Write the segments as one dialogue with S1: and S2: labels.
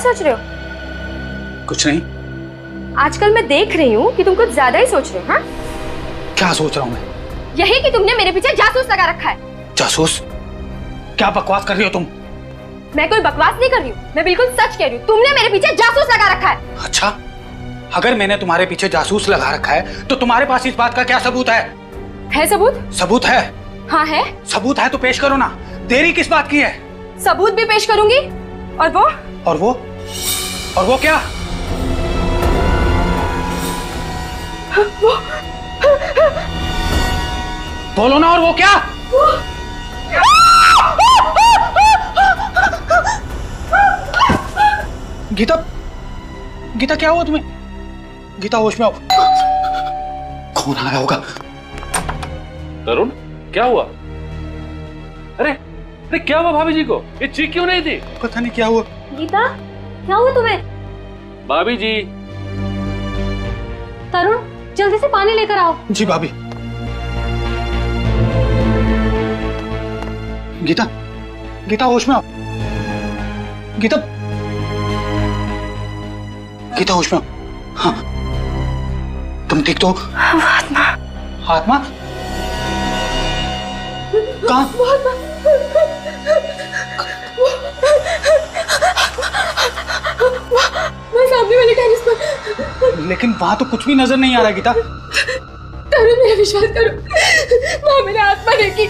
S1: सोच रहे हो?
S2: कुछ नहीं।
S1: आजकल मैं देख रही हूँ कि तुम कुछ ज्यादा ही सोच रहे हो। हाँ,
S2: क्या सोच रहा हूँ मैं?
S1: यही कि तुमने मेरे पीछे जासूस लगा रखा है।
S2: जासूस? क्या बकवास कर रही हो तुम?
S1: मैं कोई बकवास नहीं कर रही हूँ, मैं बिल्कुल सच कह रही हूँ। तुमने मेरे पीछे जासूस लगा रखा है।
S2: अच्छा, अगर मैंने तुम्हारे पीछे जासूस लगा रखा है तो तुम्हारे पास इस बात का क्या सबूत है?
S1: है सबूत?
S2: सबूत है?
S1: हाँ है।
S2: सबूत है तो पेश करो ना, देरी किस बात की है?
S1: सबूत भी पेश करूंगी। और वो?
S2: और वो? और वो क्या?
S1: वो
S2: बोलो ना, और वो क्या? गीता, गीता क्या हुआ तुम्हें? गीता होश में आओ। कौन आया होगा?
S3: तरुण, क्या हुआ? अरे अरे क्या हुआ भाभी जी को? ये चीख क्यों नहीं थी?
S2: पता नहीं क्या हुआ।
S1: गीता, क्या हुआ तुम्हें?
S3: भाभी जी।
S1: तरुण, जल्दी से पानी लेकर आओ।
S2: जी भाभी। गीता, गीता होश में आओ। गीता, गीता होश में आओ। हाँ, तुम ठीक तो?
S1: आत्मा।
S2: आत्मा? कहाँ?
S1: मैं सामने वाले टेरेस पर।
S2: लेकिन वहां तो कुछ भी नजर नहीं आ रहा गीता।
S1: तरुण, मेरा विश्वास करो, वहां मेरी आत्मा देखी।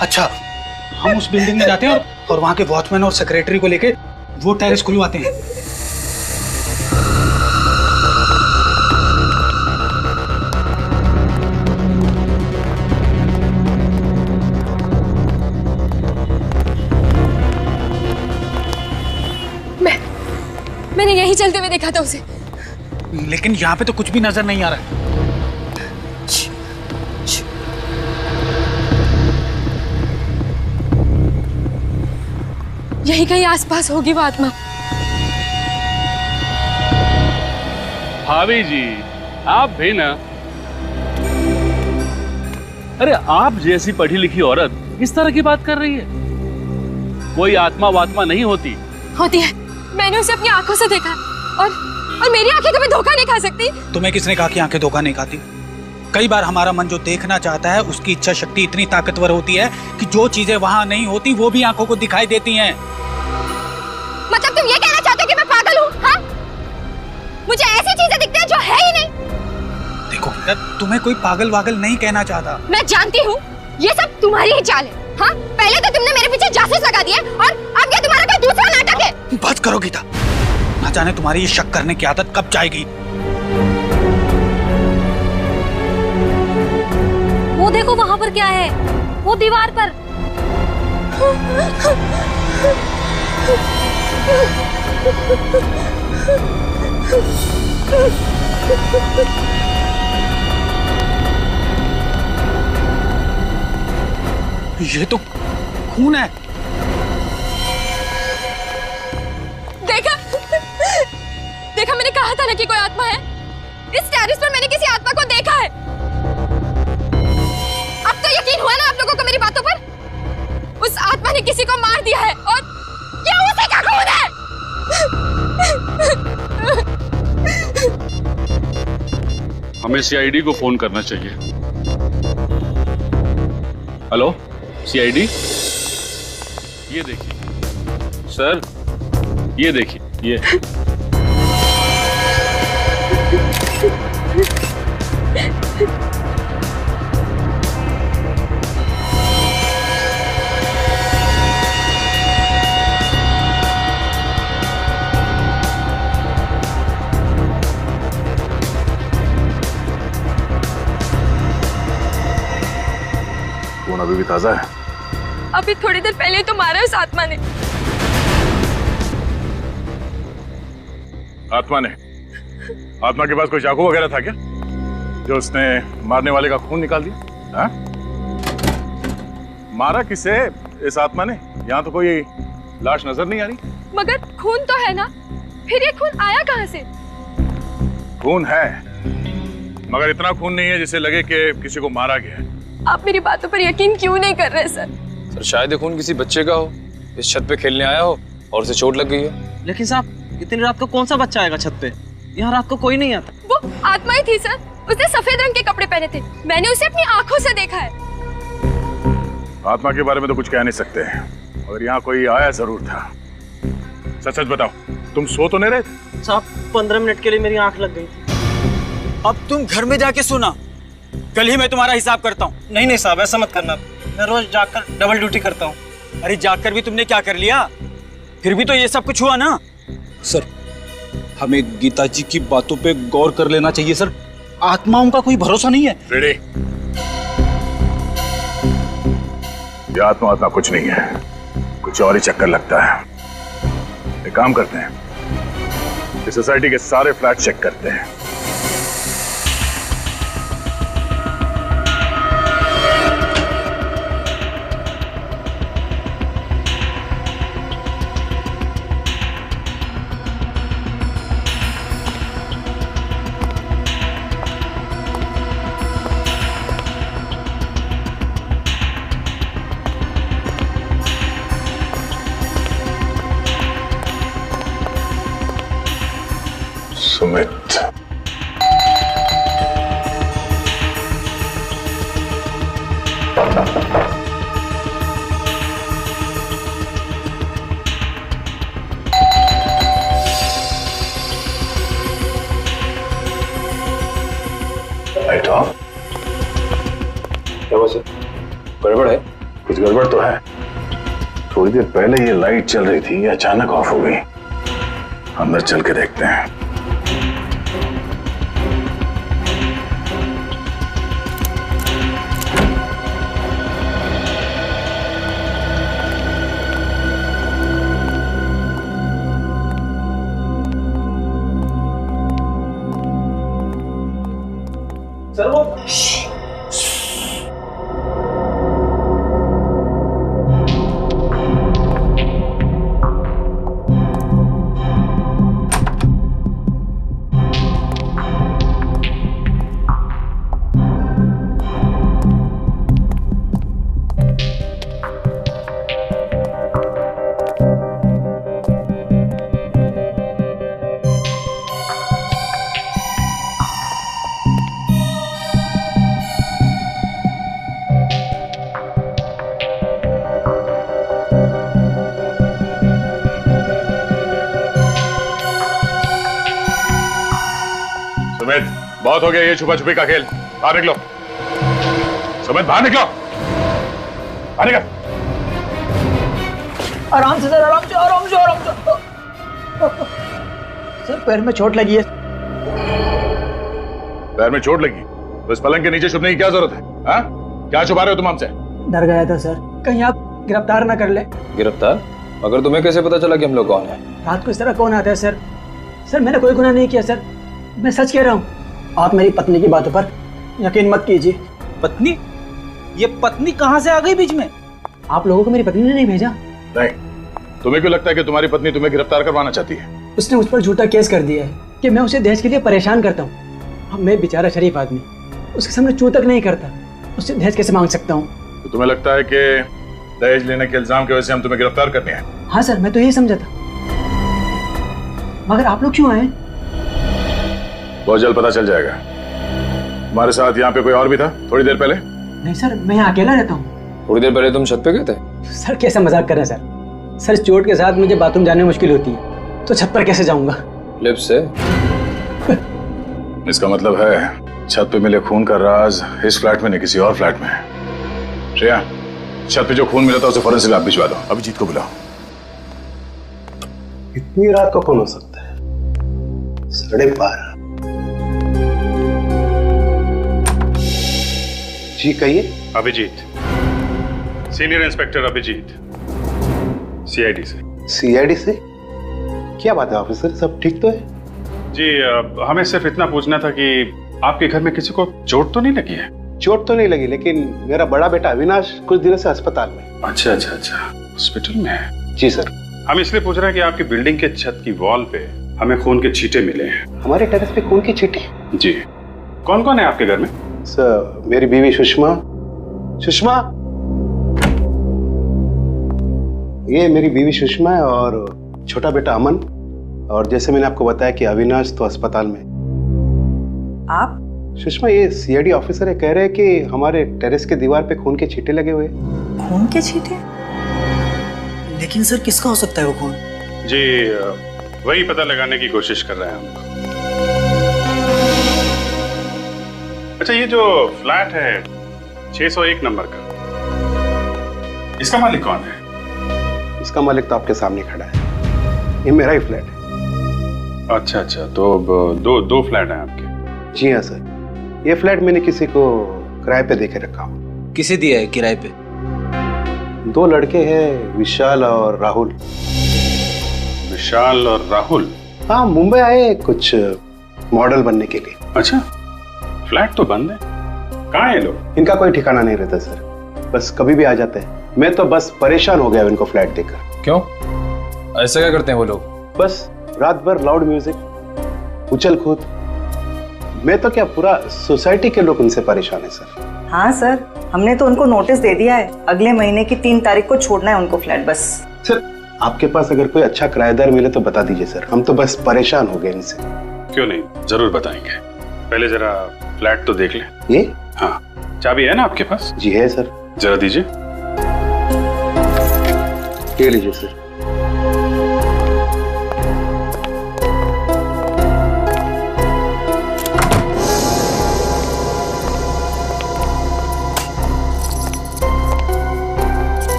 S2: अच्छा, हम उस बिल्डिंग में जाते हैं और वहां के वॉचमैन और सेक्रेटरी को लेके वो टेरेस खुलवाते हैं।
S1: मैंने यही चलते हुए देखा था उसे।
S2: लेकिन यहाँ पे तो कुछ भी नजर नहीं आ रहा।
S1: यही कहीं आसपास होगी वो आत्मा।
S3: भाभी जी, आप भी ना। अरे आप जैसी पढ़ी लिखी औरत इस तरह की बात कर रही है? कोई आत्मा वात्मा नहीं होती।
S1: होती है, मैंने उसे अपनी आंखों से देखा और मेरी आंखें कभी धोखा नहीं खा सकती।
S2: तुम्हें किसने कहा कि आंखें धोखा नहीं खाती? कई बार हमारा मन जो देखना चाहता है उसकी इच्छा शक्ति इतनी ताकतवर होती है कि जो चीजें वहां नहीं होती वो भी आंखों को दिखाई देती हैं।
S1: मतलब तुम ये कहना चाहते हो कि मैं पागल हूँ? हाँ? मुझे ऐसी चीजें दिखती हैं जो है ही नहीं।
S2: देखो, तुम्हें कोई पागल वागल नहीं कहना चाहता।
S1: मैं जानती हूँ ये सब तुम्हारी ही चाल है। हाँ? पहले तो तुमने मेरे पीछे जासूस लगा दिया और अब ये तुम्हारा कोई दूसरा नाटक है।
S2: बस करो गीता, ना जाने तुम्हारी ये शक करने की आदत कब जाएगी।
S1: वो देखो वहां पर क्या है, वो दीवार पर।
S2: ये तो खून है।
S1: देखा, देखा, मैंने कहा था ना कि कोई आत्मा है। इस टेरेस पर मैंने किसी आत्मा को देखा है। अब तो यकीन हुआ ना आप लोगों को मेरी बातों पर? उस आत्मा ने किसी को मार दिया है और ये उसी का खून है।
S3: हमें सीआईडी को फोन करना चाहिए। हेलो सीआईडी, ये देखिए सर, ये देखिए ये।
S4: खून अभी भी ताजा है।
S1: अभी थोड़ी देर पहले तो मारा उस आत्मा ने।
S4: आत्मा ने? आत्मा के पास कोई चाकू वगैरह था क्या जो उसने मारने वाले का खून निकाल दिया? हाँ? मारा किसे इस आत्मा ने? यहाँ तो कोई लाश नजर नहीं आ रही।
S1: मगर खून तो है ना, फिर ये खून आया कहाँ से?
S4: खून है, मगर इतना खून नहीं है जिससे लगे कि किसी को मारा गया है।
S1: आप मेरी बातों पर यकीन क्यों नहीं कर रहे सर?
S5: सर शायद ये खून किसी बच्चे का हो, इस छत पे खेलने आया हो और उसे चोट लग गई हो।
S2: लेकिन साहब,
S5: इतनी रात को कौन सा बच्चा आएगा छत पे? यहाँ रात को कोई नहीं आता।
S1: वो आत्मा ही थी सर, उसने सफेद रंग के कपड़े पहने थे, मैंने उसे अपनी आंखों से देखा है।
S4: आत्मा के बारे में तो कुछ कह नहीं सकते, और यहाँ कोई आया जरूर था। सच सच बताओ, तुम सो तो नहीं रहे थे?
S5: साहब 15 मिनट के लिए मेरी आंख लग गई थी।
S6: अब तुम घर में जाके सोना, कल ही मैं तुम्हारा हिसाब करता हूँ।
S5: नहीं नहीं साहब, ऐसा मत करना, मैं रोज जाकर डबल ड्यूटी करता हूँ।
S6: अरे जाकर भी तुमने क्या कर लिया? फिर भी तो ये सब कुछ हुआ ना।
S2: सर, हमें गीता जी की बातों पे गौर कर लेना चाहिए सर। आत्माओं का कोई भरोसा नहीं है।
S4: रेडी? ये आत्मा कुछ नहीं है, कुछ और ही चक्कर लगता है। एक काम करते हैं, इस सोसाइटी के सारे फ्लैट चेक करते हैं। Sumit, light of.
S3: क्या हुआ सर? गड़बड़ है?
S4: कुछ गड़बड़ तो है। थोड़ी देर पहले ये लाइट चल रही थी, ये अचानक ऑफ हो गई। अंदर चल के देखते हैं।
S5: सर वो
S4: सुमित, बहुत हो गया ये छुपा छुपी का खेल। बाहर निकलो। सुमित, बाहर निकलो। बाहर निकल।
S6: आराम से सर, आराम से, आराम से, आराम से। सर पैर में चोट लगी है।
S4: पैर में चोट लगी तो इस पलंग के नीचे छुपने की क्या जरूरत है? हाँ? क्या छुपा रहे हो तुम हमसे?
S6: डर गया था सर, कहीं आप गिरफ्तार ना कर ले।
S3: गिरफ्तार? मगर तुम्हें कैसे पता चला कि हम लोग कौन है?
S6: रात को इस तरह कौन आता है सर? सर मैंने कोई गुनाह नहीं किया सर, मैं सच कह रहा हूँ। आप मेरी पत्नी की बातों पर यकीन मत कीजिए।
S2: पत्नी? ये पत्नी कहाँ से आ गई बीच में?
S6: आप लोगों को मेरी पत्नी ने नहीं भेजा।
S4: नहीं, तुम्हें क्यों लगता है कि तुम्हारी पत्नी तुम्हें गिरफ्तार करवाना चाहती है?
S6: उसने मुझ पर झूठा केस कर दिया है कि मैं उसे दहेज के लिए परेशान करता हूँ। अब मैं बेचारा शरीफ आदमी उसके सामने चू तक नहीं करता, उससे दहेज कैसे मांग सकता हूँ?
S4: तो तुम्हें लगता है कि दहेज लेने के इल्जाम की वजह से हम तुम्हें गिरफ्तार करने हैं?
S6: हाँ सर, मैं तो यही समझा था। मगर आप लोग क्यों आए?
S4: बहुत जल्द पता चल जाएगा। हमारे साथ यहाँ पे कोई और भी था थोड़ी देर पहले?
S6: नहीं सर, मैं यहाँ अकेला रहता हूँ।
S3: थोड़ी देर पहले तुम छत पे गए थे?
S6: सर कैसा मजाक कर रहे हैं सर? सर चोट के साथ मुझे बाथरूम जाने में मुश्किल होती है, तो छत पर कैसे जाऊंगा?
S3: लिफ्ट से?
S4: इसका मतलब है छत पे मिले खून का राज इस फ्लैट में नहीं किसी और फ्लैट में है। श्रेया, छत पे जो खून मिला था उसे फौरन से लैब भिजवा दो। अभिजीत को बुलाओ।
S7: इतनी रात को कौन हो सकता है? 12:30। जी कहिए।
S8: Abhijeet, senior inspector Abhijeet, CID से।
S7: सीआईडी से? क्या बात है ऑफिसर, सब ठीक तो है?
S8: जी हमें सिर्फ इतना पूछना था कि आपके घर में किसी को चोट तो नहीं लगी है?
S7: चोट तो नहीं लगी, लेकिन मेरा बड़ा बेटा अविनाश कुछ दिनों से अस्पताल में।
S8: अच्छा अच्छा अच्छा, हॉस्पिटल में है?
S7: जी सर।
S8: हम इसलिए पूछ रहे हैं कि आपकी बिल्डिंग के छत की वॉल पे हमें खून के छींटे मिले हैं।
S7: हमारे टेरेस पे खून की छींटे?
S8: जी। कौन कौन है आपके घर में?
S7: सर मेरी बीवी सुषमा। सुषमा, ये मेरी बीवी सुषमा है और छोटा बेटा अमन और जैसे मैंने आपको बताया कि अविनाश तो अस्पताल में।
S9: आप?
S7: सुषमा, ये सीआईडी ऑफिसर है, कह रहे हैं कि हमारे टेरेस के दीवार पे खून के छींटे लगे हुए।
S9: खून के छींटे?
S5: लेकिन सर किसका हो सकता है वो खून?
S8: जी वही पता लगाने की कोशिश कर रहे हैं हम। अच्छा, ये जो फ्लैट है 601 नंबर का, इसका मालिक कौन है?
S7: इसका मालिक तो आपके सामने खड़ा है, ये मेरा ही फ्लैट है।
S8: अच्छा अच्छा, तो अब दो फ्लैट हैं आपके?
S7: जी हाँ सर, ये फ्लैट मैंने किसी को किराए पे देके रखा हूँ।
S5: किसे दिया है किराए पे?
S7: 2 लड़के हैं, विशाल और राहुल।
S8: विशाल और राहुल?
S7: हाँ, मुंबई आए कुछ मॉडल बनने के लिए।
S8: अच्छा, फ्लैट तो बंद है, कहाँ है लोग?
S7: इनका कोई ठिकाना नहीं रहता सर, बस कभी भी आ जाते हैं। मैं तो बस परेशान हो गया इनको फ्लैट देखकर।
S10: क्यों, ऐसा क्या करते हैं वो लोग?
S7: बस रात भर लाउड म्यूजिक, उछल कूद। मैं तो क्या, पूरा सोसाइटी के लोग उनसे परेशान है सर।
S9: हाँ सर, हमने तो उनको नोटिस दे दिया है, अगले महीने की 3 तारीख को छोड़ना है उनको फ्लैट बस।
S7: सर, आपके पास अगर कोई अच्छा किराएदार मिले तो बता दीजिए सर, हम तो बस परेशान हो गए इनसे।
S8: क्यों नहीं, जरूर बताएंगे। पहले जरा फ्लैट तो देख लें।
S7: ये?
S8: हाँ, चाबी है ना आपके पास?
S7: जी है सर।
S8: जरा दीजिए।
S7: ये लीजिए सर।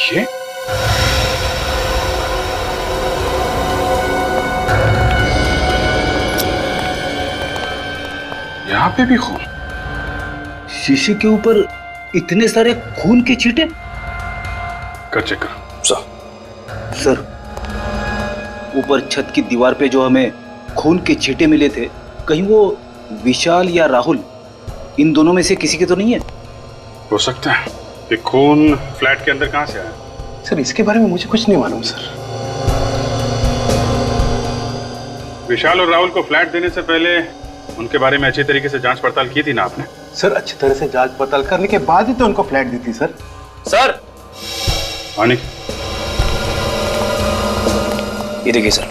S8: ये यहाँ पे भी खून?
S2: शीशे के ऊपर इतने सारे खून के छींटे?
S8: कर चेक करो।
S2: सर, ऊपर छत की दीवार पे जो हमें खून के छींटे मिले थे, कहीं वो विशाल या राहुल, इन दोनों में से किसी के तो नहीं है?
S8: हो सकता है। ये खून फ्लैट के अंदर कहाँ से आया?
S7: सर, इसके बारे में मुझे कुछ नहीं मालूम सर।
S8: विशाल और राहुल को फ्लैट देने से पहले उनके बारे में अच्छी तरीके से जांच पड़ताल की थी ना आपने?
S7: सर, अच्छी तरह से जांच पड़ताल करने के बाद ही तो उनको फ्लैट दी थी सर।
S10: सर,
S8: मानिक,
S10: ये देखिए सर,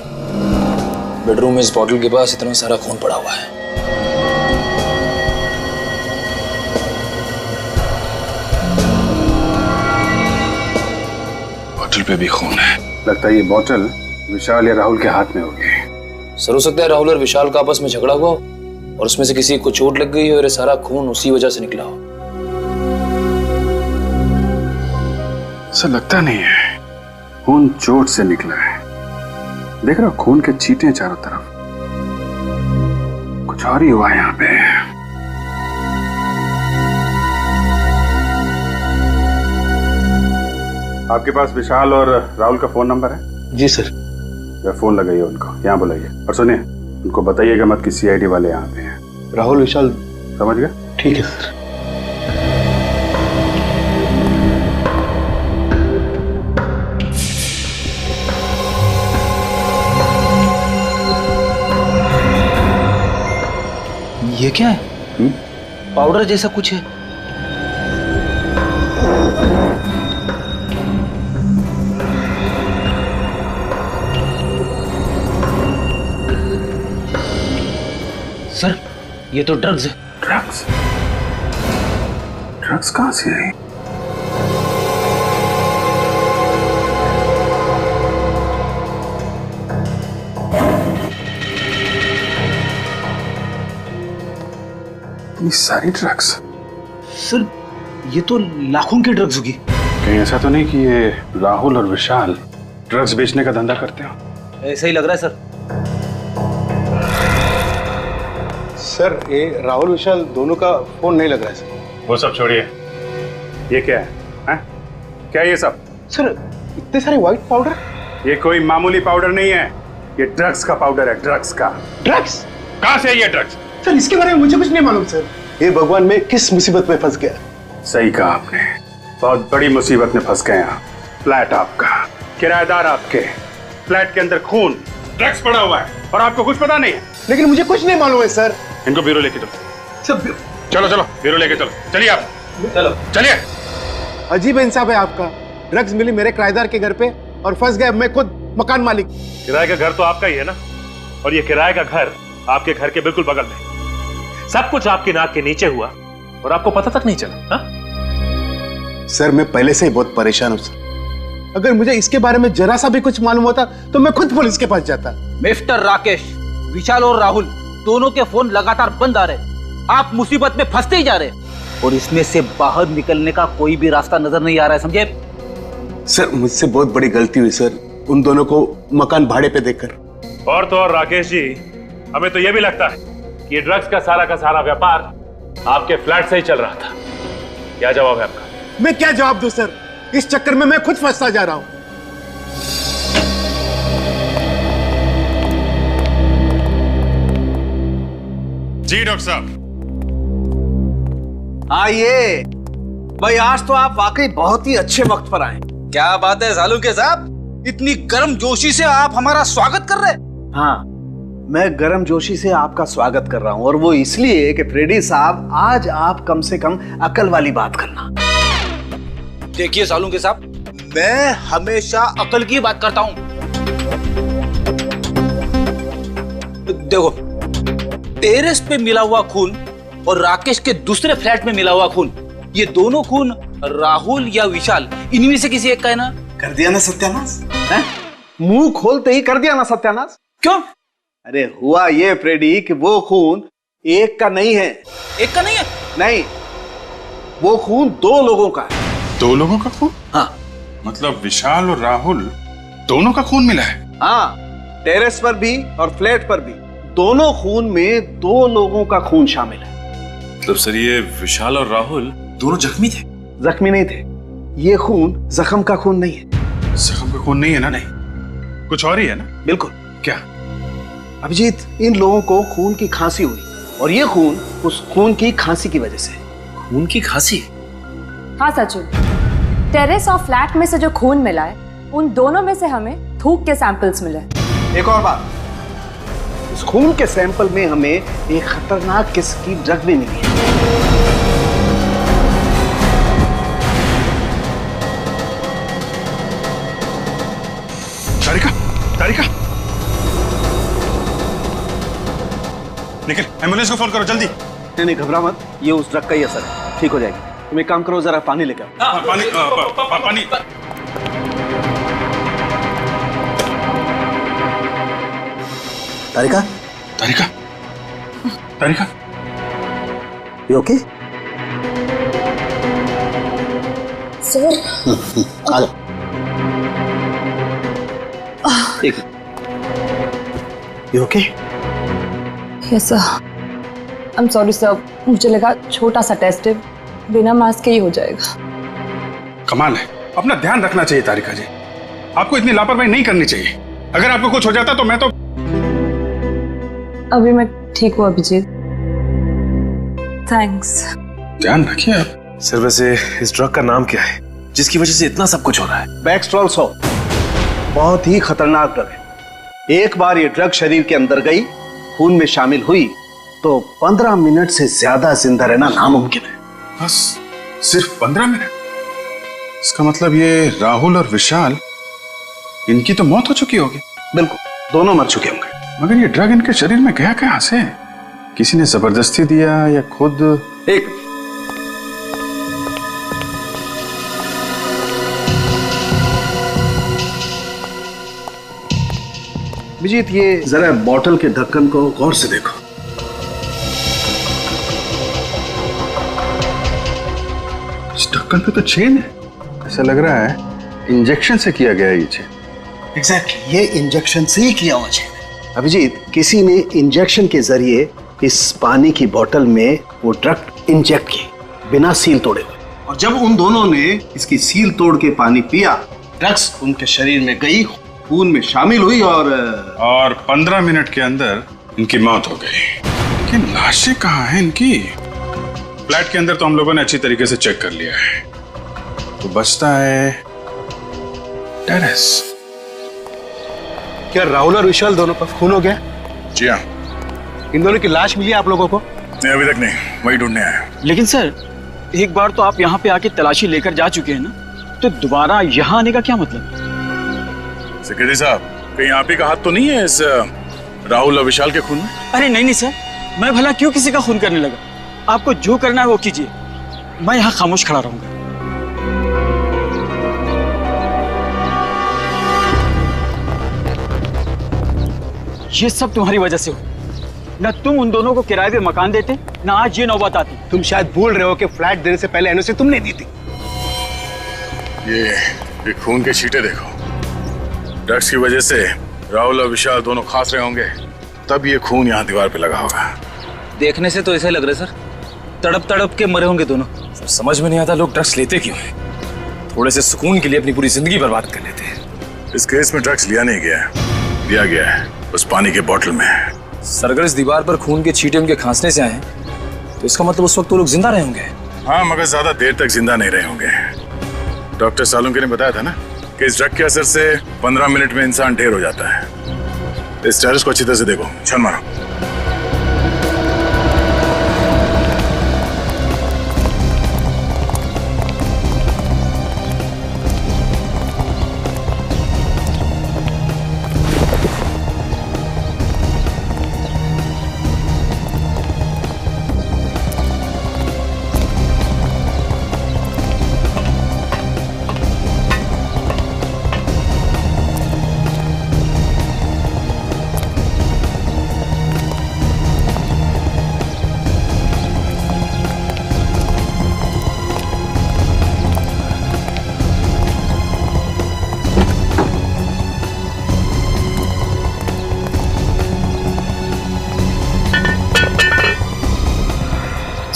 S10: बेडरूम में इस बॉटल के पास इतना सारा खून पड़ा हुआ है।
S8: बोतल पे भी खून है। लगता है ये बोतल विशाल या राहुल के हाथ में होगी।
S10: सर, हो सकता है राहुल और विशाल का आपस में झगड़ा हुआ हो और उसमें से किसी को चोट लग गई हो और ये सारा खून उसी वजह से निकला हो।
S8: ऐसा लगता नहीं है, खून चोट से निकला है। देख रहा खून के छींटे चारों तरफ। कुछ और ही हुआ यहाँ पे। आपके पास विशाल और राहुल का फोन नंबर है?
S7: जी सर।
S8: फोन लगाइए उनको, यहाँ बुलाइए। और सुनिए, उनको बताइएगा मत कि सीआईडी वाले यहाँ पे हैं।
S7: राहुल विशाल,
S8: समझ गए?
S7: ठीक है सर।
S2: ये क्या है? पाउडर जैसा कुछ है। सर, ये तो ड्रग्स है।
S8: ड्रग्स? ड्रग्स कहाँ से आई? इतनी सारी ड्रग्स?
S2: सर, ये तो लाखों की ड्रग्स होगी।
S8: कहीं ऐसा तो नहीं कि ये राहुल और विशाल ड्रग्स बेचने का धंधा करते हो?
S2: ऐसा ही लग रहा है सर।
S7: सर, ये राहुल विशाल दोनों का फोन नहीं लग रहा है सर।
S8: वो सब छोड़िए, ये क्या है? हैं? क्या है ये सब?
S7: सर, इतने सारे व्हाइट पाउडर?
S8: ये कोई मामूली पाउडर नहीं है, ये ड्रग्स का पाउडर है। ड्रग्स का।
S7: ड्रग्स?
S8: कहाँ से है ये ड्रग्स?
S7: सर, इसके बारे में मुझे कुछ नहीं मालूम सर। ये भगवान, मैं किस मुसीबत में फंस गया।
S8: सही कहा आपने, बहुत बड़ी मुसीबत में फंस गए आप। फ्लैट आपका, किराएदार आपके, फ्लैट के अंदर खून, ड्रग्स पड़ा हुआ है और आपको कुछ पता नहीं है।
S7: लेकिन मुझे कुछ नहीं मालूम है सर।
S8: इनको ब्यूरो लेके दो।
S7: सर,
S8: चलो चलो वीरू लेके चलो, चलिए आप,
S2: चलो
S8: चलिए।
S7: अजीब इंसाफ है आपका। ड्रग्स मिली मेरे किराएदार के घर पे और फंस गए मैं खुद मकान मालिक।
S8: किराए का घर तो आपका ही है ना, और ये किराए का घर आपके घर के बिल्कुल बगल में। सब कुछ आपकी नाक के नीचे हुआ और आपको पता तक नहीं चला। हा?
S7: सर मैं पहले से ही बहुत परेशान हूं सर। अगर मुझे इसके बारे में जरा सा भी कुछ मालूम होता तो मैं खुद पुलिस के पास जाता।
S2: मिस्टर राकेश, विशाल और राहुल दोनों के फोन लगातार बंद आ रहे। आप मुसीबत में फंसते ही जा रहे और इसमें से बाहर निकलने का कोई भी रास्ता नजर नहीं आ रहा है, समझे?
S7: सर मुझसे बहुत बड़ी गलती हुई सर, उन दोनों को मकान भाड़े पे देकर।
S8: और तो और राकेश जी, हमें तो यह भी लगता है कि ये ड्रग्स का सारा व्यापार आपके फ्लैट से ही चल रहा था। क्या जवाब है आपका?
S7: मैं क्या जवाब दूं सर, इस चक्कर में मैं खुद फंसता जा रहा हूं।
S8: जी डॉक्टर साहब।
S11: आइए भाई, आज तो आप वाकई बहुत ही अच्छे वक्त पर आए। क्या बात है सालुके साहब, इतनी गर्मजोशी से आप हमारा स्वागत कर रहे हैं?
S12: हाँ, मैं गर्मजोशी से आपका स्वागत कर रहा हूं, और वो इसलिए कि फ्रेडी साहब आज आप कम से कम अकल वाली बात करना।
S2: देखिए सालुके साहब, मैं हमेशा अकल की बात करता हूं। देखो, टेरेस पे मिला हुआ खून और राकेश के दूसरे फ्लैट में मिला हुआ खून, ये दोनों खून राहुल या विशाल, इनमें से किसी एक का है ना?
S12: कर दिया ना सत्यानाश, मुंह खोलते ही कर दिया ना सत्यानाश।
S2: क्यों?
S12: अरे हुआ ये फ्रेडी कि वो खून एक का नहीं है।
S2: एक का नहीं है?
S12: नहीं, वो खून दो लोगों का है।
S8: दो लोगों का खून?
S12: हाँ,
S8: मतलब विशाल और राहुल दोनों का खून मिला है?
S12: हाँ, टेरेस पर भी और फ्लैट पर भी दोनों खून में दो लोगों का खून शामिल है।
S8: मतलब सर ये विशाल और राहुल दोनों जख्मी थे?
S12: जख्मी नहीं थे, ये खून जख्म का खून नहीं है।
S8: जख्म का खून नहीं है ना? नहीं, कुछ और ही है ना?
S12: बिल्कुल।
S8: क्या?
S12: अभिजीत, इन लोगों को खून की खांसी हुई और ये खून उस खून की खांसी की वजह से।
S10: खून की खांसी?
S1: हाँ सचिन, टेरेस और फ्लैट में से जो खून मिला है उन दोनों में से हमें थूक के सैंपल्स मिले।
S12: एक और बात, इस खून के सैंपल में हमें एक खतरनाक किस्म की ड्रग भी मिली है।
S8: तारिका, तारिका, निखिल एम्बुलेंस को फोन करो जल्दी।
S12: नहीं घबरा मत, ये उस ड्रग का ही असर है, ठीक हो जाएगी। तुम एक काम करो, जरा पानी लेकर आओ।
S8: पानी।
S12: तारिका,
S8: तारिका, तारिका,
S12: यू ओके?
S1: सर,
S12: आ जाओ।
S2: ठीक,
S12: you okay?
S1: Yes sir. I am sorry sir, मुझे लगा छोटा सा टेस्ट है, बिना मास्क के ही हो जाएगा।
S8: कमाल है, अपना ध्यान रखना चाहिए तारिका जी, आपको इतनी लापरवाही नहीं करनी चाहिए। अगर आपको कुछ हो जाता तो मैं तो।
S1: अभी मैं ठीक हूँ अभिजीत, थैंक्स।
S8: ध्यान रखिए आप।
S11: सर वैसे इस ड्रग का नाम क्या है जिसकी वजह से इतना सब कुछ हो रहा है?
S12: बैक्सट्रॉल 100 बहुत ही खतरनाक ड्रग है। एक बार ये ड्रग शरीर के अंदर गई, खून में शामिल हुई तो 15 मिनट से ज्यादा जिंदा रहना नामुमकिन है।
S8: बस सिर्फ 15 मिनट? इसका मतलब ये राहुल और विशाल, इनकी तो मौत हो चुकी होगी।
S12: बिल्कुल, दोनों मर चुके होंगे।
S8: मगर ये ड्रग इनके शरीर में गया कहां से? किसी ने जबरदस्ती दिया या खुद?
S12: एक अभिजीत, ये जरा बॉटल के ढक्कन को गौर से देखो।
S8: इस ढक्कन पे तो चेन है, ऐसा लग रहा है इंजेक्शन से किया गया ये चेन।
S12: एग्जैक्टली, ये इंजेक्शन से ही किया हुआ चेन है। अभिजीत, किसी ने इंजेक्शन के जरिए इस पानी की बोतल में वो ड्रग इंजेक्ट की बिना सील तोड़े हुए, और जब उन दोनों ने इसकी सील तोड़ के पानी पिया, ड्रग्स उनके शरीर में गई, खून में शामिल हुई और
S8: 15 मिनट के अंदर इनकी मौत हो गई। लेकिन लाशें कहाँ हैं इनकी? फ्लैट के अंदर तो हम लोगों ने अच्छी तरीके से चेक कर लिया है, तो बचता है टेरेस।
S7: क्या राहुल और विशाल दोनों पर खून हो गया?
S8: जी हाँ।
S7: इन दोनों की लाश मिली आप लोगों को?
S4: नहीं अभी तक नहीं, वही ढूंढने आया।
S6: लेकिन सर एक बार तो आप यहाँ पे आके तलाशी लेकर जा चुके हैं ना, तो दोबारा यहाँ आने का क्या मतलब?
S4: सेक्रेटरी साहब, कहीं आप ही का हाथ तो नहीं है इस राहुल और विशाल के खून में?
S6: अरे नहीं सर, मैं भला क्यों किसी का खून करने लगा? आपको जो करना है वो कीजिए, मैं यहाँ खामोश खड़ा रहूंगा। ये सब तुम्हारी वजह से हो। न तुम उन दोनों को किराए पे मकान देते, न आज ये नौबत आती।
S12: तुम शायद भूल रहे हो कि फ्लैट देने से पहले एनओसी तुमने दी थी।
S4: ये खून के छींटे देखो। ड्रग्स की वजह से राहुल और विशाल दोनों खास रहे होंगे, तब ये खून यहाँ दीवार पे लगा होगा।
S2: देखने से तो ऐसा लग रहा है सर, तड़प तड़प के मरे होंगे दोनों।
S10: सर समझ में नहीं आता लोग ड्रग्स लेते क्यों हैं? थोड़े से सुकून के लिए अपनी पूरी जिंदगी बर्बाद कर लेते हैं।
S4: इस केस में ड्रग्स लिया नहीं गया है, लिया गया है उस पानी के बोतल में।
S10: सर अगर इस दीवार पर खून के छींटे उनके खांसने से आए तो इसका मतलब उस वक्त वो लोग जिंदा रहे होंगे।
S4: हाँ, मगर ज्यादा देर तक जिंदा नहीं रहे होंगे। डॉक्टर सालुंके ने बताया था ना कि इस ड्रग के असर से 15 मिनट में इंसान ढेर हो जाता है। इस टेरेस को अच्छी तरह से देखो, छन मारो।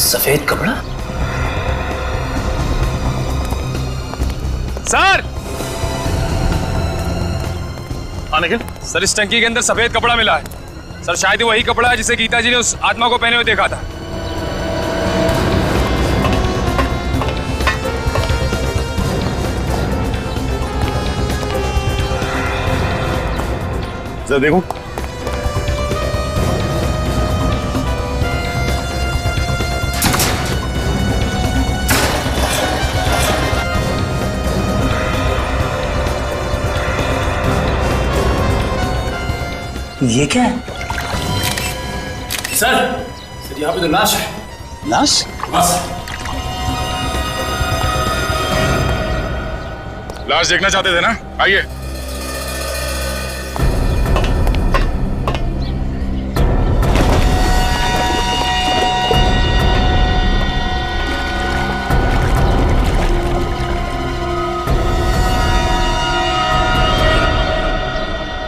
S10: सफेद कपड़ा?
S3: सर!
S4: हाँ निखिल?
S3: सर इस टंकी के अंदर सफेद कपड़ा मिला है। सर शायद वही कपड़ा है जिसे गीता जी ने उस आत्मा को पहने हुए देखा था।
S4: जरा देखो।
S10: ये क्या है? सर यहाँ पे तो लाश है।
S2: लाश?
S10: बस।
S4: लाश देखना चाहते थे ना? आइए।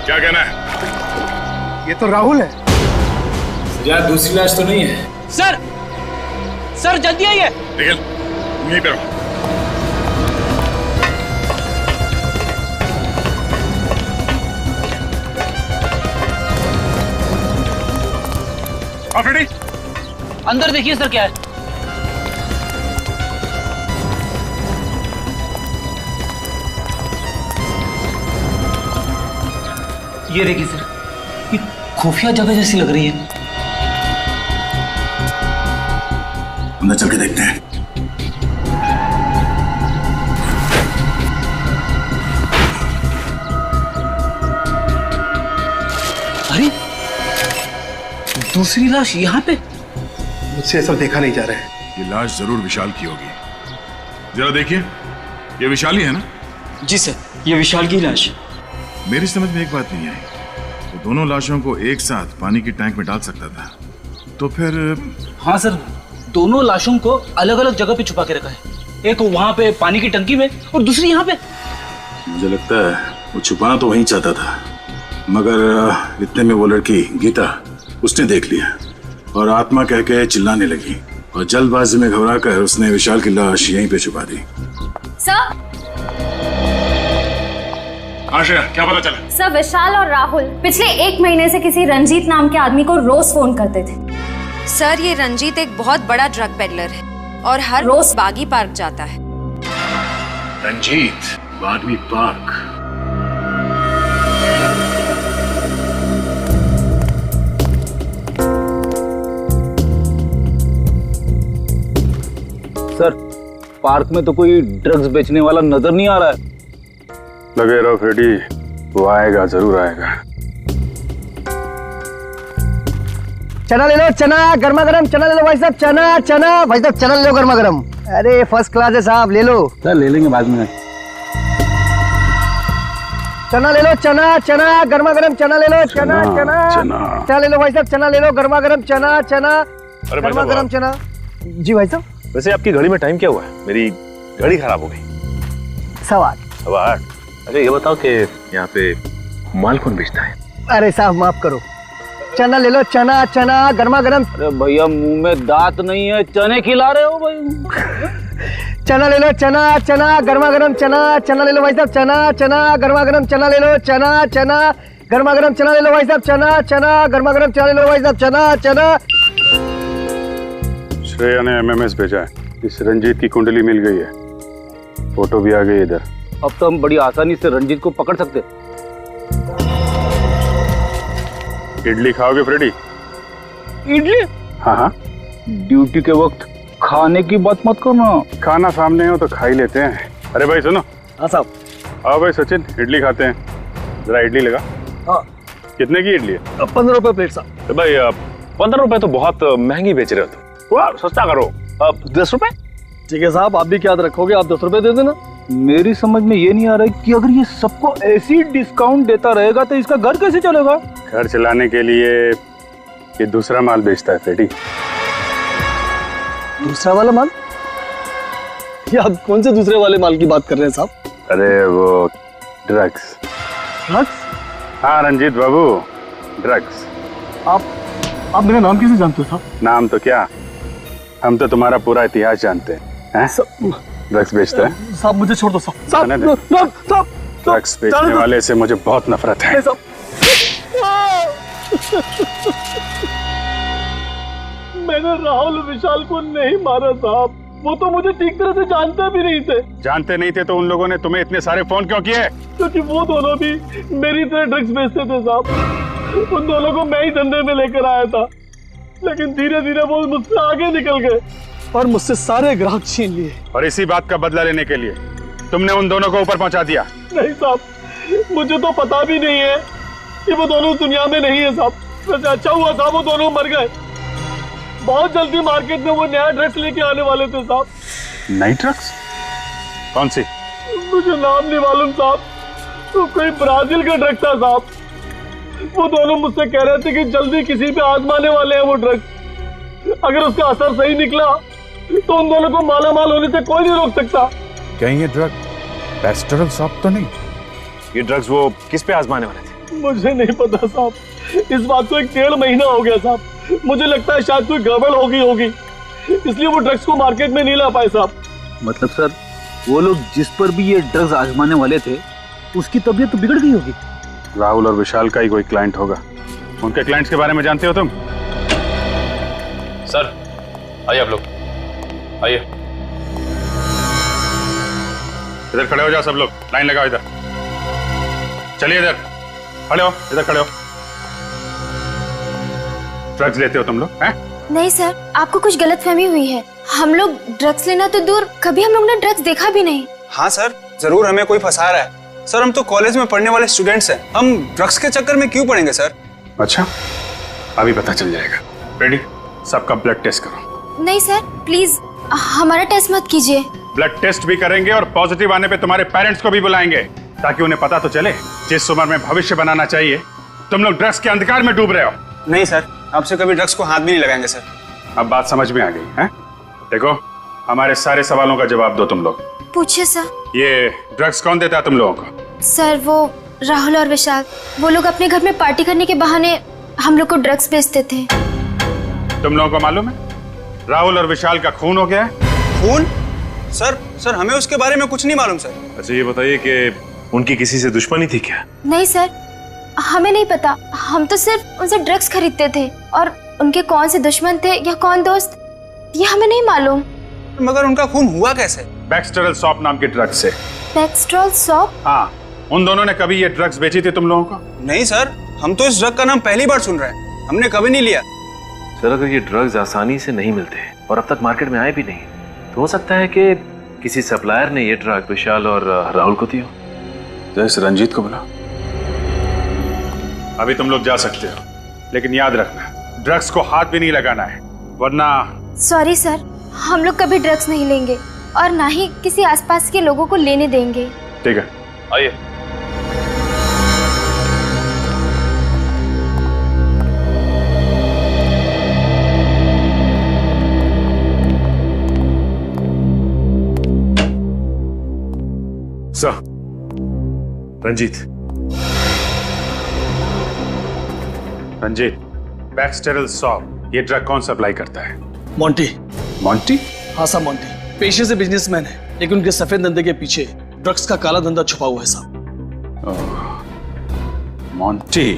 S4: क्या कहना है?
S12: ये तो राहुल है।
S10: यार दूसरी लाश तो नहीं है।
S2: सर! सर जल्दी आइए।
S4: निखिल, यहीं पे रहो। आफरीदी,
S2: अंदर देखिए सर क्या है। ये देखिए सर, ये खुफिया जगह जैसी लग रही है।
S4: अंदर चल के देखते हैं।
S2: अरे दूसरी लाश यहाँ पे?
S12: मुझसे ये सब देखा नहीं जा रहा है।
S4: ये लाश जरूर विशाल की होगी। जरा देखिए, ये विशाल ही है ना?
S6: जी सर, ये विशाल की लाश है।
S4: मेरी समझ में एक बात नहीं आई, तो दोनों लाशों को एक साथ पानी की टैंक में डाल सकता था, तो फिर?
S2: हाँ सर, दोनों लाशों को अलग अलग जगह पे छुपा के रखा है। एक वहां पे पानी की टंकी में और दूसरी यहाँ पे।
S4: मुझे लगता है वो छुपाना तो वहीं चाहता था, मगर इतने में वो लड़की गीता उसने देख लिया और आत्मा कह के चिल्लाने लगी और जल्दबाजी में घबराकर उसने विशाल की लाश यहीं पे छुपा दी।
S13: सर!
S4: आशा, क्या पता चला?
S13: सर विशाल और राहुल पिछले 1 महीने से किसी रंजीत नाम के आदमी को रोज फोन करते थे।
S14: सर ये रंजीत एक बहुत बड़ा ड्रग पेडलर है और हर रोज बागी पार्क जाता है।
S4: रंजीत बागी पार्क?
S2: सर पार्क में तो कोई ड्रग्स बेचने वाला नजर नहीं आ रहा है।
S8: लगे रहो फ्रेडी, वो आएगा, जरूर आएगा।
S12: चना ले लो, चना गर्मा गर्म चना ले लो भाई साहब, चना चना भाई साहब, चना ले लो गर्मा गर्म। अरे फर्स्ट क्लास है साहब, ले लो।
S2: सर ले लेंगे बाद में।
S12: चना ले लो, चना चना गर्मा गर्म चना ले लो, चना चना चना ले लो भाई साहब, चना ले लो गर्मा गर्म चना चना गर्मा गर्म चना। जी भाई साहब।
S3: वैसे आपकी घड़ी में टाइम क्या हुआ है? मेरी घड़ी खराब हो गई।
S12: 8:15।
S3: अच्छा ये बताओ कि यहाँ पे माल कौन बेचता है?
S12: अरे साहब माफ करो, चना ले लो, चना चना गर्मा गर्म।
S2: अरे भैया मुंह में दांत नहीं है, चने खिला रहे हो भाई।
S12: चना ले लो, चना चना गर्मा गर्म चना चना ले लो भाई साहब, चना चना गर्मा गर्म चना ले लो, चना चना गर्मा गर्म चना ले लो भाई साहब, चना चना गर्मा गर्म चना ले लो भाई साहब, चना चना।
S8: श्रेया ने एमएमएस भेजा है, इस रंजीत की कुंडली मिल गई है, फोटो भी आ गई इधर।
S2: अब तो हम बड़ी आसानी से रंजीत को पकड़ सकते।
S8: इडली खाओगे फ्रेडी?
S2: इडली?
S8: हाँ हाँ।
S2: ड्यूटी के वक्त खाने की बात मत करना।
S8: खाना सामने हो तो खा ही लेते हैं। अरे भाई सुनो।
S12: हाँ साहब।
S8: आओ भाई सचिन, इडली खाते हैं। जरा इडली लगा।
S12: हाँ।
S8: कितने की इडली है?
S12: 15 रुपए प्लेट साहब।
S3: तो भाई 15 रुपए तो बहुत महंगी बेच रहे हो तुम, वाह सस्ता करो। 10 रुपए?
S12: ठीक है साहब, आप भी क्या रखोगे, आप 10 रुपए दे देना।
S2: मेरी समझ में ये नहीं आ रहा है कि अगर ये सबको ऐसी डिस्काउंट देता रहेगा तो इसका घर कैसे चलेगा?
S8: घर चलाने के लिए ये दूसरा माल बेचता है फ्रेडी।
S12: दूसरा वाला माल? ये आप कौन से दूसरे वाले माल की बात कर रहे हैं साहब?
S8: अरे वो ड्रग्स।
S12: ड्रग्स?
S8: हाँ रंजीत बाबू, ड्रग्स।
S12: आप मेरा नाम कैसे जानते हो साहब?
S8: नाम तो क्या, हम तो तुम्हारा पूरा इतिहास जानते हैं। ड्रग्स बेचता है
S12: साहब, मुझे छोड़ दो साहब।
S8: ड्रग्स बेचने वाले से मुझे बहुत नफरत है।
S12: मैंने राहुल विशाल को नहीं मारा साहब, वो तो मुझे ठीक तरह से जानते भी नहीं थे।
S8: जानते नहीं थे तो उन लोगों ने तुम्हें इतने सारे फोन क्यों किए?
S12: क्योंकि वो दोनों भी मेरी तरह ड्रग्स बेचते थे साहब। उन दोनों को मैं ही धंधे में लेकर आया था, लेकिन धीरे धीरे वो मुझसे आगे निकल गए और मुझसे सारे ग्राहक छीन लिए।
S8: और इसी बात का बदला लेने के लिए तुमने उन दोनों को ऊपर पहुंचा दिया?
S12: नहीं साहब, मुझे तो पता भी नहीं है कि वो दोनों दुनिया में नहीं है साहब। वैसे अच्छा हुआ साहब वो दोनों मर गए। बहुत जल्दी मार्केट में वो नया ड्रग्स लेके आने वाले थे साहब।
S8: नई ड्रग्स? कौन सी?
S12: मुझे नाम नहीं मालूम साहब, तो कोई ब्राजील का ड्रग्स था साहब। वो दोनों मुझसे कह रहे थे कि जल्दी किसी पे आजमाने वाले हैं वो ड्रग्स। अगर उसका असर सही निकला तो उन दोनों को मालामाल होने से कोई नहीं रोक सकता।
S8: कहीं ये ड्रग पेस्टरल शॉप तो नहीं?
S3: ये ड्रग्स वो किस पे आजमाने वाले थे?
S12: मुझे नहीं पता साहब, इस बात को 1.5 महीना हो गया साहब। मुझे लगता है शायद कोई गड़बड़ होगी, इसलिए वो ड्रग्स को मार्केट में नहीं ला पाए साहब।
S2: मतलब सर वो लोग जिस पर भी ये ड्रग्स आजमाने वाले थे उसकी तबीयत तो बिगड़ गई होगी।
S8: राहुल और विशाल का ही कोई क्लाइंट होगा। उनके क्लाइंट्स के बारे में जानते हो तुम?
S3: सर आइए आप लोग, आइए।
S8: इधर खड़े हो जाओ सब लोग, लाइन लगाओ इधर। चलिए इधर खड़े हो, इधर खड़े हो। ड्रग्स लेते हो तुम लोग हैं?
S13: नहीं सर, आपको कुछ गलतफहमी हुई है। हम लोग ड्रग्स लेना तो दूर, कभी हम लोग ने ड्रग्स देखा भी नहीं।
S5: हाँ सर, जरूर हमें कोई फंसा रहा है। सर हम तो कॉलेज में पढ़ने वाले स्टूडेंट्स हैं, हम ड्रग्स के चक्कर में क्यों पड़ेंगे सर?
S8: अच्छा, अभी पता चल जाएगा। रेडी, सबका ब्लड टेस्ट करो।
S13: नहीं सर प्लीज, हमारा टेस्ट मत कीजिए।
S8: ब्लड टेस्ट भी करेंगे और पॉजिटिव आने पे तुम्हारे पेरेंट्स को भी बुलाएंगे, ताकि उन्हें पता तो चले जिस उम्र में भविष्य बनाना चाहिए तुम लोग ड्रग्स के अंधकार में डूब रहे हो।
S5: नहीं सर, आपसे कभी ड्रग्स को हाथ भी नहीं लगाएंगे सर।
S8: अब बात समझ में आ गई है? देखो, हमारे सारे सवालों का जवाब दो तुम लोग।
S13: पूछिए सर।
S8: ये ड्रग्स कौन देता है तुम लोगों को?
S13: सर वो राहुल और विशाल, वो लोग अपने घर में पार्टी करने के बहाने हम लोग को ड्रग्स बेचते थे।
S8: तुम लोगों को मालूम है राहुल और विशाल का खून हो गया है?
S5: खून? सर हमें उसके बारे में कुछ नहीं मालूम सर।
S3: अच्छा ये बताइए कि उनकी किसी से दुश्मनी थी क्या?
S13: नहीं सर, हमें नहीं पता। हम तो सिर्फ उनसे ड्रग्स खरीदते थे, और उनके कौन से दुश्मन थे या कौन दोस्त, ये हमें नहीं मालूम।
S5: मगर उनका खून हुआ कैसे?
S8: बैक्सटेरल सॉप नाम के ड्रग्स से।
S13: बैक्सटेरल सॉप?
S8: हाँ, उन दोनों ने कभी ये ड्रग्स बेची थी तुम लोगों को?
S5: नहीं सर, हम तो इस ड्रग का नाम पहली बार सुन रहे हैं, हमने कभी नहीं लिया।
S3: सर अगर ये ड्रग्स आसानी से नहीं मिलते और अब तक मार्केट में आए भी नहीं, तो हो सकता है कि किसी सप्लायर ने ये ड्रग विशाल और राहुल को दिया।
S8: जैसे रंजीत को बुला। अभी तुम लोग जा सकते हो, लेकिन याद रखना ड्रग्स को हाथ भी नहीं लगाना है, वरना।
S13: सॉरी सर, हम लोग कभी ड्रग्स नहीं लेंगे और ना ही किसी आसपास के लोगों को लेने देंगे।
S8: ठीक है,
S3: आइए।
S8: सर, रंजीत बैक्सटेरल सॉप ये ड्रग कौन सप्लाई करता है?
S15: मोंटी।
S8: मोंटी?
S15: हाँ साहब, मोंटी पेशे से बिजनेसमैन है, लेकिन उनके सफेद धंधे के पीछे ड्रग्स का काला धंधा छुपा हुआ है साहब।
S8: मोंटी,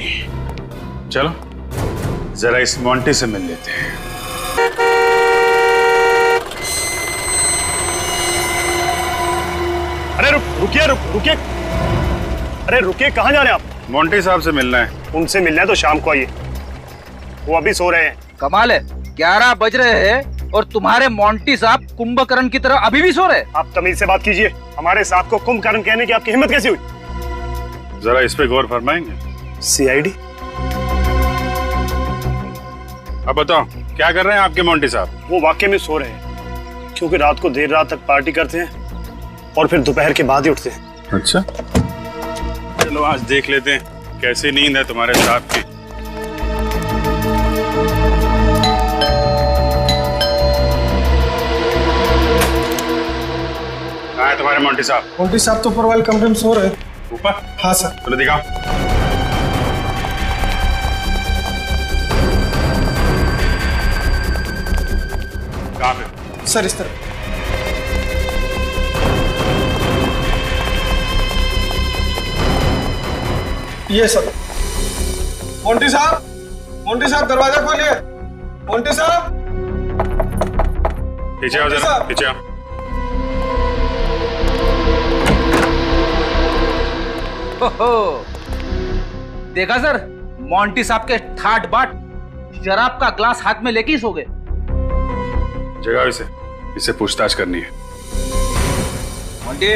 S8: चलो जरा इस मोंटी से मिल लेते हैं।
S16: अरे रुकिए। अरे रुकिए, कहाँ जा रहे हैं आप?
S8: मोंटी साहब से मिलना है।
S16: उनसे मिलना है तो शाम को आइए, वो अभी सो रहे हैं।
S2: कमाल है, 11 बज रहे हैं और तुम्हारे मोंटी साहब कुंभकर्ण की तरह अभी भी सो रहे हैं।
S16: आप तमीज से बात कीजिए, हमारे साहब को कुंभकर्ण कहने की आपकी हिम्मत कैसी हुई?
S8: जरा इस पे गौर फरमाएंगे?
S16: सीआईडी।
S8: अब बताओ क्या कर रहे हैं आपके मोंटी साहब?
S16: वो वाकई में सो रहे हैं, क्योंकि रात को देर रात तक पार्टी करते हैं और फिर दोपहर के बाद ही उठते हैं।
S8: अच्छा, चलो आज देख लेते हैं कैसी नींद है तुम्हारे साहब की। कहाँ है तुम्हारे मोंटी साहब?
S17: मोंटी साहब तो ऊपर वाले कमरे में सो रहे हैं।
S8: ऊपर?
S17: हाँ सर।
S8: चलो दिखाओ। कहाँ पे?
S17: सर इस तरह। ये सर। मोंटी साहब दरवाजा खोलिए। मोंटी साहब
S8: पीछे आओ जरा, पीछे आओ।
S2: देखा सर, मोंटी साहब के ठाट बाट शराब का ग्लास हाथ में लेके ही सो गए।
S8: जगाओ इसे पूछताछ करनी है।
S2: मोंटी,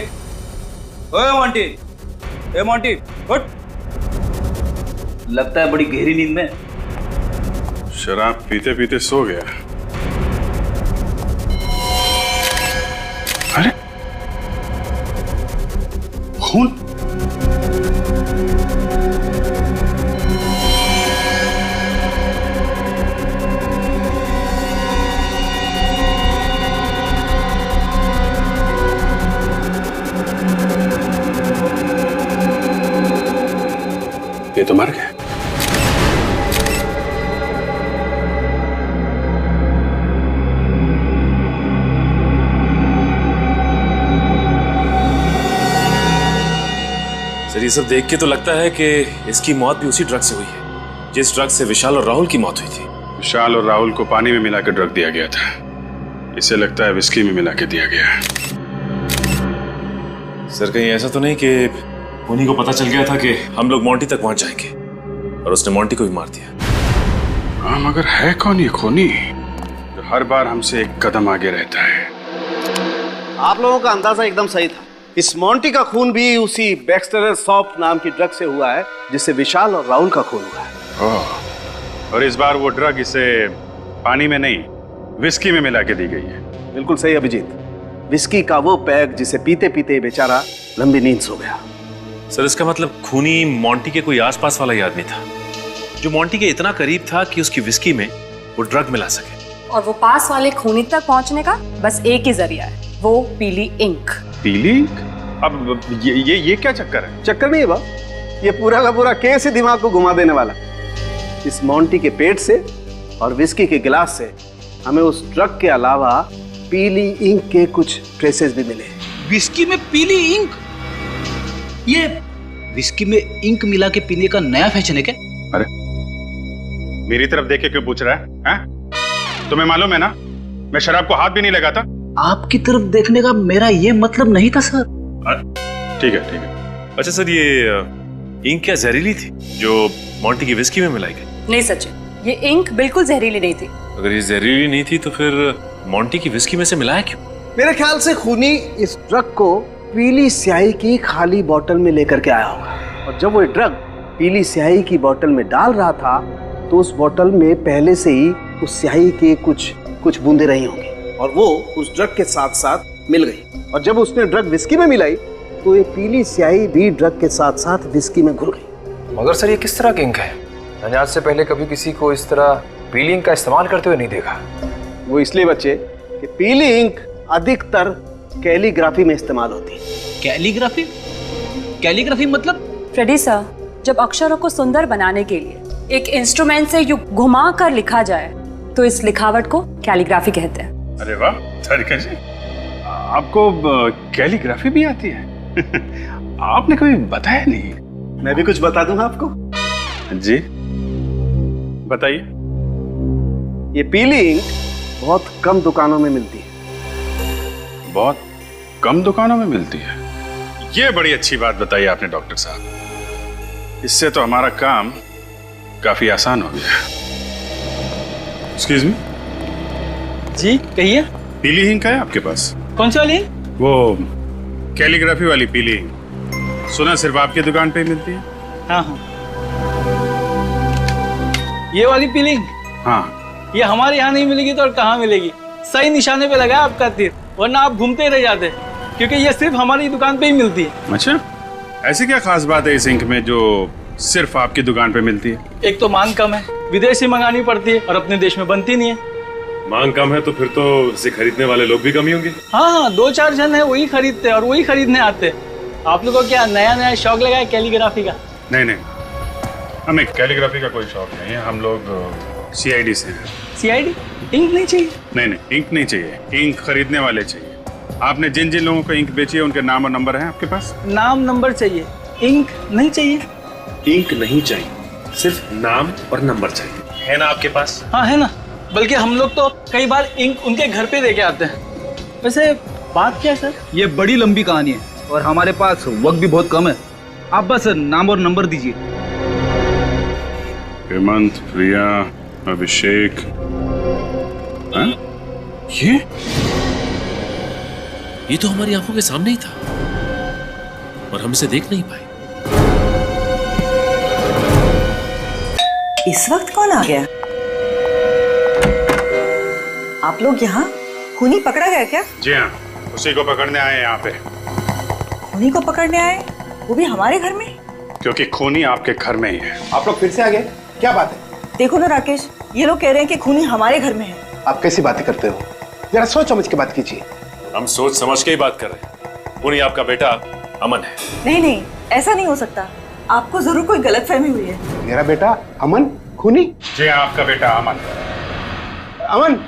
S2: ओए मोंटी, ए मोंटी, उठ। लगता है बड़ी गहरी नींद में।
S8: शराब पीते पीते सो गया। अरे खून! ये तो मर गया।
S3: सर, ये सब देख के तो लगता है कि इसकी मौत भी उसी ड्रग से हुई है जिस ड्रग से विशाल और राहुल की मौत हुई थी।
S8: विशाल और राहुल को पानी में मिलाकर ड्रग दिया गया था। इसे लगता है विस्की में मिला के दिया गया।
S3: सर, कहीं ऐसा तो नहीं कि उन्हीं को पता चल गया था कि हम लोग मोंटी तक पहुंच जाएंगे और उसने मोंटी को भी मार दिया?
S8: हाँ, मगर है कौन ये खूनी जो हर बार हमसे एक कदम आगे रहता है?
S12: आप लोगों का अंदाजा एकदम सही था। इस मोंटी का खून भी उसी बैक्सटेरल सॉप नाम की ड्रग से हुआ है जिससे विशाल और राहुल का खून हुआ है।
S8: और इस बार वो ड्रग इसे पानी में नहीं विस्की में मिला के दी गई है।
S12: बिल्कुल सही अभिजीत, विस्की का वो पैक जिसे पीते पीते बेचारा लंबी नींद सो गया।
S3: सर, इसका मतलब खूनी मोंटी के कोई आसपास वाला ही आदमी था जो मोंटी के इतना करीब था कि उसकी विस्की में वो ड्रग मिला सके।
S18: और वो पास वाले खूनी तक पहुंचने का बस एक ही जरिया है, वो पीली इंक।
S8: पीली इंक? अब ये क्या चक्कर है?
S12: चक्कर नहीं है बाप, ये पूरा का पूरा केस ही दिमाग को घुमा देने वाला। इस मोंटी के पेट से और विस्की के गिलास से हमें उस ड्रग के अलावा पीली इंक के कुछ ट्रेसेस भी मिले।
S2: विस्की में पीली इंक? ये विस्की में इंक मिला के पीने का नया फैशन है क्या?
S8: अरे मेरी तरफ देख के क्यों पूछ रहा है? तुम्हें मालूम है ना, मैं शराब को हाथ भी नहीं लगाता।
S2: आपकी तरफ देखने का मेरा ये मतलब नहीं था सर।
S8: ठीक है।
S3: अच्छा सर, ये इंक क्या जहरीली थी जो मोंटी की विस्की में मिलाई गई?
S18: नहीं सचिन, ये इंक बिल्कुल जहरीली नहीं थी।
S3: अगर ये जहरीली नहीं थी तो फिर मोंटी की विस्की में से मिलाया क्यों?
S12: मेरे ख्याल से खूनी इस ड्रग को पीली स्याही की खाली बोतल में लेकर के आया होगा, और जब वो ड्रग पीली स्याही की बोतल में डाल रहा था तो उस बोतल में पहले से ही उस स्याही के कुछ बूंदे रही होंगी और वो उस ड्रग के साथ साथ मिल गई, और जब उसने ड्रग विस्की में मिलाई तो ये पीली स्याही भी ड्रग के साथ साथ विस्की में घुल गई।
S10: मगर सर ये किस तरह की इंक है? मैंने आज से पहले कभी किसी को इस तरह पीली इंक का इस्तेमाल करते हुए नहीं देखा।
S12: वो इसलिए बच्चे कि पीली इंक अधिकतर कैलीग्राफी में इस्तेमाल होती है।
S2: कैलीग्राफी? कैलीग्राफी मतलब?
S18: फ्रेडी सर, जब अक्षरों को सुंदर बनाने के लिए एक इंस्ट्रूमेंट से यूं घुमा कर लिखा जाए तो इस लिखावट को कैलीग्राफी कहते हैं।
S8: अरे वाह तारिका जी, आपको कैलीग्राफी भी आती है? आपने कभी बताया नहीं।
S12: मैं भी कुछ बता दूं आपको?
S8: जी बताइए।
S12: ये पीली इंक बहुत कम दुकानों में मिलती है।
S8: बहुत कम दुकानों में मिलती है? ये बड़ी अच्छी बात बताई आपने डॉक्टर साहब, इससे तो हमारा काम काफी आसान हो गया। Excuse me.
S2: जी कहिए।
S8: पीली इंक है आपके पास?
S2: कौन सी वाली?
S8: वो कैलीग्राफी वाली पीली इंक। सुना सिर्फ आपकी दुकान पे ही मिलती है?
S2: हाँ हाँ। ये वाली पीली इंक?
S8: हाँ।
S2: ये हमारे यहाँ नहीं मिलेगी तो और कहाँ मिलेगी? सही निशाने पे लगा आपका तीर, वरना आप घूमते ही रह जाते, क्योंकि ये सिर्फ हमारी दुकान पे ही मिलती है।
S8: अच्छा, ऐसी क्या खास बात है इस इंक में जो सिर्फ आपकी दुकान पे मिलती है?
S2: एक तो मांग कम है, विदेश से मंगानी पड़ती है और अपने देश में बनती नहीं है।
S3: मांग कम है तो फिर तो इसे खरीदने वाले लोग भी कम ही होंगे।
S2: हाँ, 2-4 जन है वही खरीदते और वही खरीदने आते। आप लोगों को क्या नया नया शौक लगा है कैलीग्राफी का?
S8: नहीं नहीं, हमें कैलीग्राफी का कोई शौक नहीं है, हम लोग CID से हैं।
S2: CID? इंक नहीं चाहिए?
S8: नहीं नहीं, इंक नहीं चाहिए, इंक खरीदने वाले चाहिए। आपने जिन जिन लोगों को इंक बेची है उनके नाम और नंबर हैं आपके पास?
S2: नाम नंबर चाहिए, इंक नहीं चाहिए।
S3: इंक नहीं चाहिए, सिर्फ नाम और नंबर चाहिए, है ना आपके पास?
S2: हाँ है ना, बल्कि हम लोग तो कई बार इंक उनके घर पे देके आते हैं। वैसे बात क्या है सर?
S11: ये बड़ी लंबी कहानी है और हमारे पास वक्त भी बहुत कम है, आप बस नाम और नंबर दीजिए।
S8: हेमंत, प्रिया, अभिषेक। हाँ?
S3: ये तो हमारी आंखों के सामने ही था और हम इसे देख नहीं पाए।
S9: इस वक्त कौन आ गया? आप लोग यहाँ? खूनी पकड़ा गया क्या?
S8: जी हाँ, उसी को पकड़ने आए यहाँ पे।
S9: खूनी को पकड़ने आए, वो भी हमारे घर में?
S8: क्योंकि खूनी आपके घर में ही है।
S12: आप लोग फिर से आ गए, क्या बात है?
S9: देखो ना राकेश, ये लोग कह रहे हैं कि खूनी हमारे घर में है।
S12: आप कैसी बातें करते हो? जरा सोच समझ के बात कीजिए।
S3: हम सोच समझ के ही बात कर रहे हैं। खूनी आपका बेटा अमन है।
S9: नहीं नहीं, ऐसा नहीं हो सकता, आपको जरूर कोई गलतफहमी हुई है।
S12: मेरा बेटा अमन खूनी?
S8: जी हाँ, आपका बेटा अमन।
S12: अमन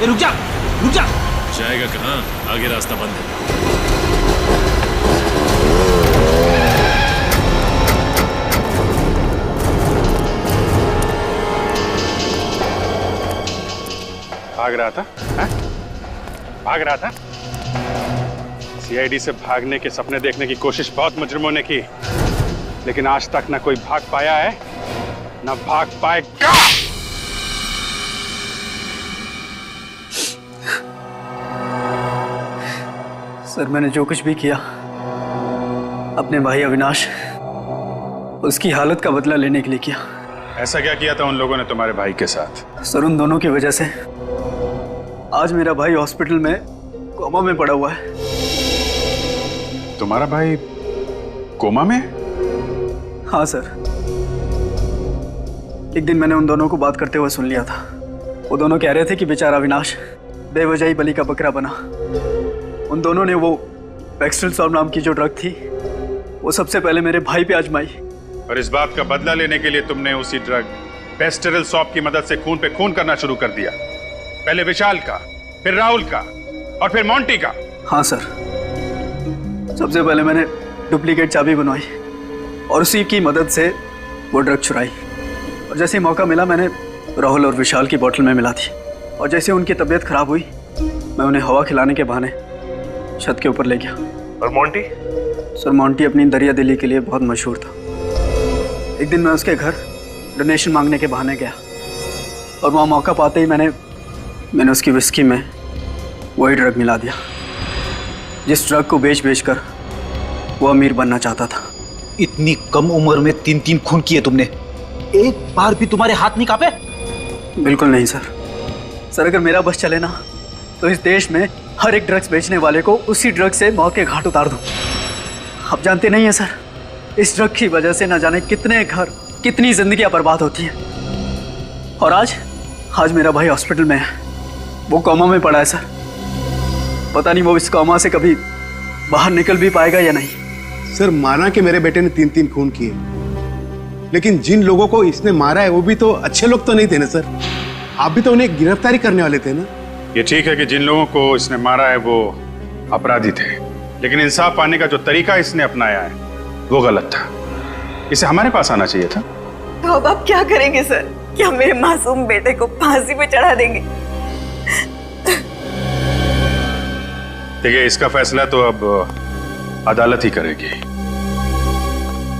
S2: रुक जा, रुक जा।
S3: जाएगा कहाँ? आगे रास्ता बंद है।
S8: भाग रहा था? हा? भाग रहा था? CID से भागने के सपने देखने की कोशिश बहुत मुजरिमों ने की, लेकिन आज तक ना कोई भाग पाया है ना भाग पाएगा।
S6: सर, मैंने जो कुछ भी किया अपने भाई अविनाश, उसकी हालत का बदला लेने के लिए किया।
S8: ऐसा क्या किया था उन लोगों ने तुम्हारे भाई के साथ?
S6: सर, उन दोनों की वजह से आज मेरा भाई हॉस्पिटल में कोमा में पड़ा हुआ है।
S8: तुम्हारा भाई कोमा में?
S6: हाँ सर। एक दिन मैंने उन दोनों को बात करते हुए सुन लिया था। वो दोनों कह रहे थे कि बेचारा अविनाश बेवजह ही बलि का बकरा बना। उन दोनों ने वो पेक्स्ट्रल सॉल्व नाम की जो ड्रग थी वो सबसे पहले मेरे भाई पे आजमाई।
S8: और इस बात का बदला लेने के लिए तुमने उसी ड्रग पेस्टेरल सॉप की मदद से खून पे खून करना शुरू कर दिया। पहले विशाल का, फिर राहुल का और फिर मोंटी का।
S6: हाँ सर। सबसे पहले मैंने डुप्लीकेट चाबी बनवाई और उसी की मदद से वो ड्रग चुराई। और जैसे ही मौका मिला मैंने राहुल और विशाल की बोतल में मिला दी। और जैसे उनकी तबीयत खराब हुई मैं उन्हें हवा खिलाने के बहाने छत के ऊपर ले गया।
S16: और मोंटी?
S6: सर मोंटी अपनी दरिया दिली के लिए बहुत मशहूर था। एक दिन मैं उसके घर डोनेशन मांगने के बहाने गया और वहाँ मौका पाते ही मैंने उसकी विस्की में वही ड्रग मिला दिया जिस ड्रग को बेच कर वो अमीर बनना चाहता था।
S2: इतनी कम उम्र में 3 खून किए तुमने, एक बार भी तुम्हारे हाथ नहीं कांपे?
S6: बिल्कुल नहीं सर। सर अगर मेरा बस चले ना तो इस देश में हर एक ड्रग्स बेचने वाले को उसी ड्रग से मौत के घाट उतार दूं। आप जानते नहीं हैं सर, इस ड्रग की वजह से न जाने कितने घर, कितनी जिंदगियां बर्बाद होती हैं। और आज मेरा भाई हॉस्पिटल में है, वो कोमा में पड़ा है सर। पता नहीं वो इस कोमा से कभी बाहर निकल भी पाएगा या नहीं।
S7: सर माना कि मेरे बेटे ने 3 खून किए, लेकिन जिन लोगों को इसने मारा है वो भी तो अच्छे लोग तो नहीं थे ना सर। आप भी तो उन्हें गिरफ्तारी करने वाले थे ना।
S8: ये ठीक है कि जिन लोगों को इसने मारा है वो अपराधी थे, लेकिन इंसाफ पाने का जो तरीका इसने अपनाया है वो गलत था। इसे हमारे पास आना चाहिए था।
S9: तो अब आप क्या करेंगे सर? क्या मेरे मासूम बेटे को फांसी पे चढ़ा देंगे?
S8: देखिए इसका फैसला तो अब अदालत ही करेगी।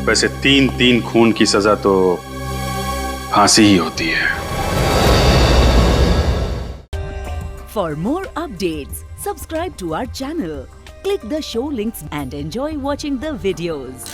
S8: वैसे 3 खून की सजा तो फांसी ही होती है।
S19: For more updates, subscribe to our channel, click the show links and enjoy watching the videos.